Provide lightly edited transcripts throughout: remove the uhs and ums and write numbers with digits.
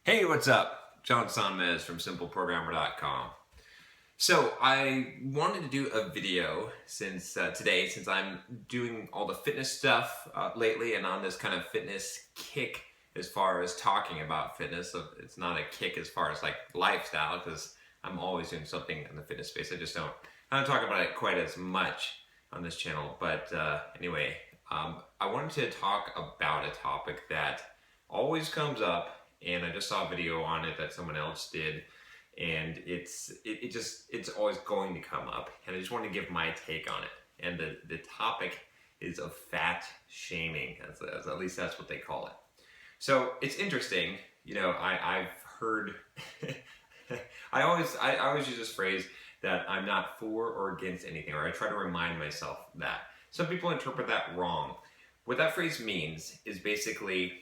Hey, what's up? John Sonmez from SimpleProgrammer.com. So I wanted to do a video since I'm doing all the fitness stuff lately and on this kind of fitness kick as far as talking about fitness. So it's not a kick as far as like lifestyle because I'm always doing something in the fitness space. I don't talk about it quite as much on this channel. But anyway, I wanted to talk about a topic that always comes up, and I just saw a video on it that someone else did, and it's always going to come up, and I just want to give my take on it. And the topic is of fat shaming, as at least that's what they call it. So it's interesting, I've heard I always use this phrase that I'm not for or against anything, or I try to remind myself that. Some people interpret that wrong. What that phrase means is basically,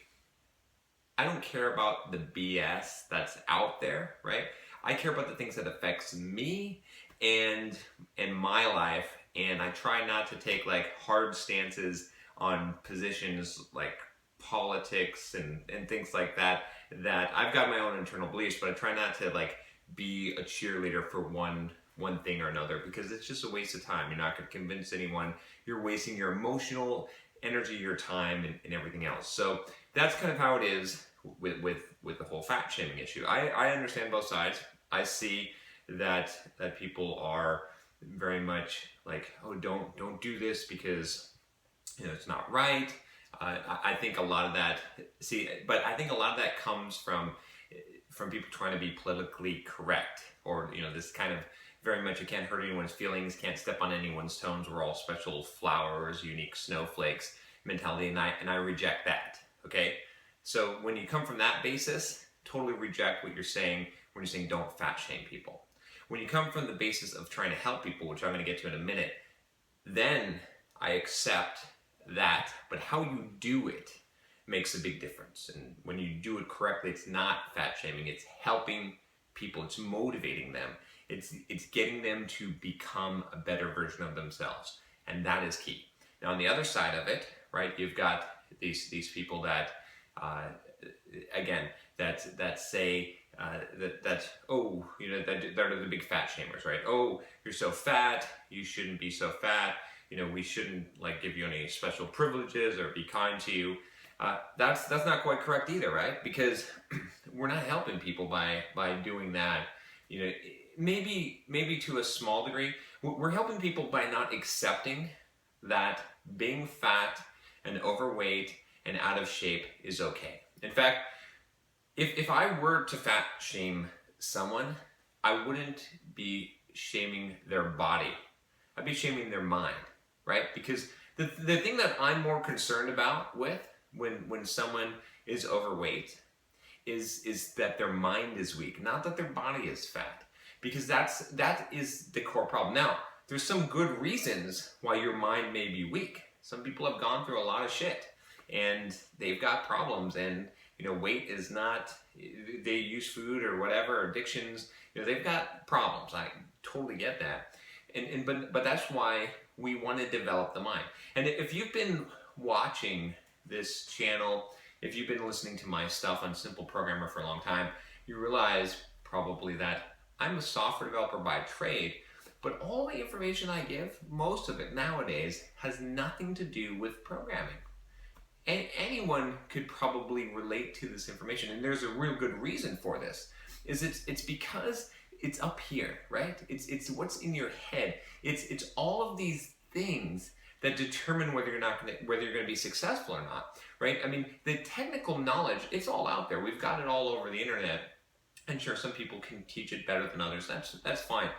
I don't care about the BS that's out there, right? I care about the things that affects me and my life, and I try not to take like hard stances on positions like politics and things like that. That I've got my own internal beliefs, but I try not to like be a cheerleader for one thing or another, because it's just a waste of time. You're not going to convince anyone. You're wasting your emotional energy, your time, and everything else. So that's kind of how it is with the whole fat shaming issue. I understand both sides. I see that people are very much like, oh, don't do this because it's not right. I think a lot of that but I think a lot of that comes from people trying to be politically correct, or this kind of very much, you can't hurt anyone's feelings, can't step on anyone's toes, we're all special flowers, unique snowflakes mentality, and I reject that. Okay, so when you come from that basis, totally reject what you're saying when you're saying don't fat shame people. When you come from the basis of trying to help people, which I'm going to get to in a minute, then I accept that. But how you do it makes a big difference. And when you do it correctly, it's not fat shaming, it's helping people, it's motivating them, it's getting them to become a better version of themselves. And that is key. Now on the other side of it, right, you've got these people that again, that say that they're the big fat shamers, right? Oh, you're so fat, you shouldn't be so fat. We shouldn't like give you any special privileges or be kind to you. That's not quite correct either, right? Because we're not helping people by doing that. Maybe to a small degree, we're helping people by not accepting that being fat and overweight and out of shape is okay. In fact, if I were to fat shame someone, I wouldn't be shaming their body. I'd be shaming their mind, right? Because the thing that I'm more concerned about with when someone is overweight is that their mind is weak, not that their body is fat. Because that is the core problem. Now, there's some good reasons why your mind may be weak. Some people have gone through a lot of shit and they've got problems, and weight is not, they use food or whatever, addictions, they've got problems. I totally get that. But that's why we want to develop the mind. And if you've been watching this channel, if you've been listening to my stuff on Simple Programmer for a long time, you realize probably that I'm a software developer by trade, but all the information I give, most of it nowadays, has nothing to do with programming. And anyone could probably relate to this information, and there's a real good reason for this. It's because it's up here, right? It's what's in your head. It's all of these things that determine whether you're going to be successful or not, right? I mean, the technical knowledge, it's all out there. We've got it all over the internet. And sure, some people can teach it better than others. That's fine.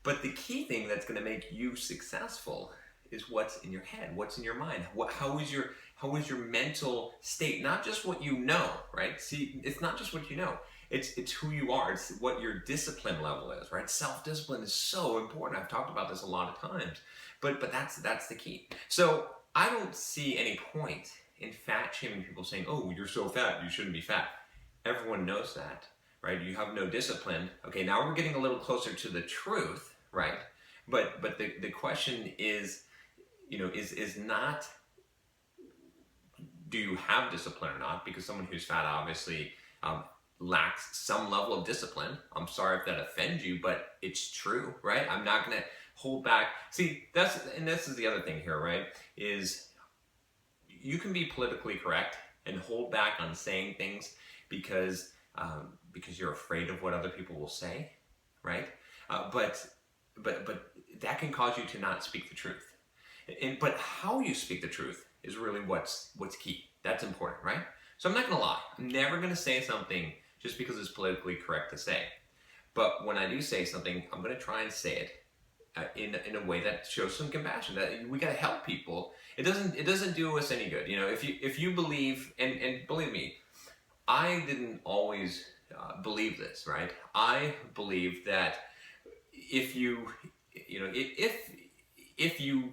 But the key thing that's going to make you successful is what's in your head, what's in your mind. How is your mental state? Not just what you know, right? See, it's not just what you know. It's who you are. It's what your discipline level is, right? Self-discipline is so important. I've talked about this a lot of times, but that's the key. So I don't see any point in fat shaming people saying, "Oh, you're so fat, you shouldn't be fat." Everyone knows that, right? You have no discipline. Okay, now we're getting a little closer to the truth, right? But the question is, is not, do you have discipline or not? Because someone who's fat obviously lacks some level of discipline. I'm sorry if that offends you, but it's true, right? I'm not going to hold back. See, this is the other thing here, right? Is you can be politically correct and hold back on saying things because you're afraid of what other people will say, right? But that can cause you to not speak the truth. But how you speak the truth is really what's key. That's important, right? So I'm not gonna lie. I'm never gonna say something just because it's politically correct to say. But when I do say something, I'm gonna try and say it in a way that shows some compassion. That we gotta help people. It doesn't do us any good. You know, if you believe, and believe me, I didn't always believe this, right? I believe that if you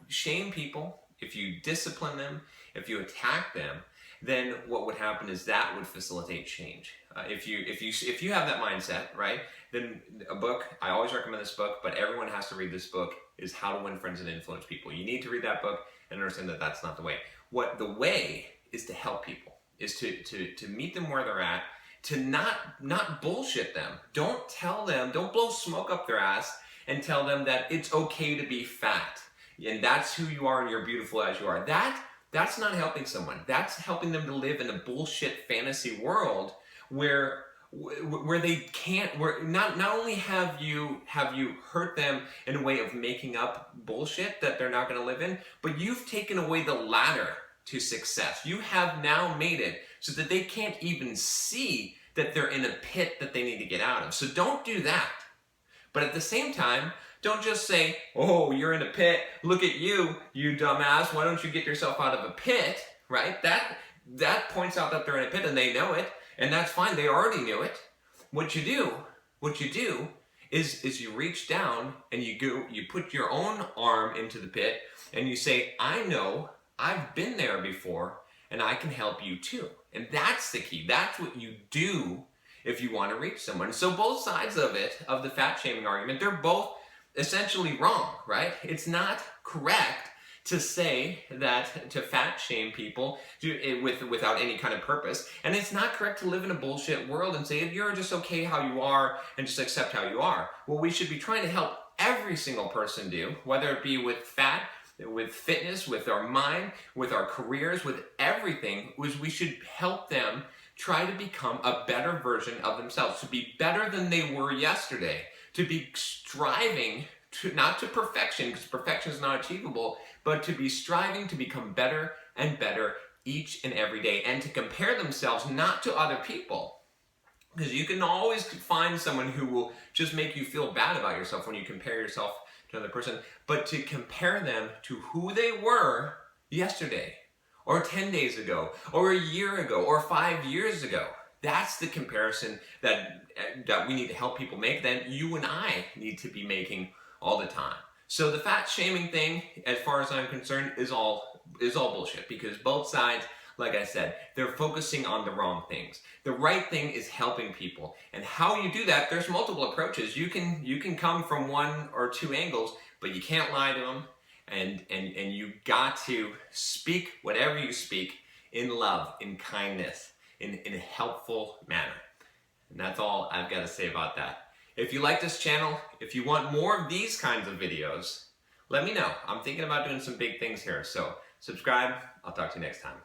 shame people, if you discipline them, if you attack them, then what would happen is that would facilitate change. If you have that mindset, right, then a book, I always recommend this book, but everyone has to read this book, is How to Win Friends and Influence People. You need to read that book and understand that that's not the way. What the way is to help people, is to meet them where they're at, to not bullshit them. Don't tell them, don't blow smoke up their ass and tell them that it's okay to be fat and that's who you are and you're beautiful as you are. That's not helping someone. That's helping them to live in a bullshit fantasy world where they can't, where not only have you hurt them in a way of making up bullshit that they're not going to live in, but you've taken away the ladder to success. You have now made it so that they can't even see that they're in a pit that they need to get out of. So don't do that. But at the same time, don't just say, oh, you're in a pit, look at you, you dumbass, why don't you get yourself out of a pit, right? That points out that they're in a pit and they know it, and that's fine, they already knew it. What you do is you reach down and you put your own arm into the pit and you say, I know, I've been there before, and I can help you too. And that's the key. That's what you do if you want to reach someone. So both sides of it, of the fat shaming argument, they're both essentially wrong, right? It's not correct to say that, to fat shame people without any kind of purpose. And it's not correct to live in a bullshit world and say, you're just okay how you are and just accept how you are. What we should be trying to help every single person do, whether it be with fat, with fitness, with our mind, with our careers, with everything, was we should help them try to become a better version of themselves, to be better than they were yesterday, to be striving to, not to perfection, because perfection is not achievable, but to be striving to become better and better each and every day, and to compare themselves not to other people. Because you can always find someone who will just make you feel bad about yourself when you compare yourself to another person, but to compare them to who they were yesterday, or 10 days ago, or a year ago, or 5 years ago. That's the comparison that we need to help people make, that you and I need to be making all the time. So the fat shaming thing, as far as I'm concerned, is all bullshit, because both sides, like I said, they're focusing on the wrong things. The right thing is helping people. And how you do that, there's multiple approaches. You can come from one or two angles, but you can't lie to them. And you got to speak whatever you speak in love, in kindness, in a helpful manner. And that's all I've got to say about that. If you like this channel, if you want more of these kinds of videos, let me know. I'm thinking about doing some big things here. So subscribe. I'll talk to you next time.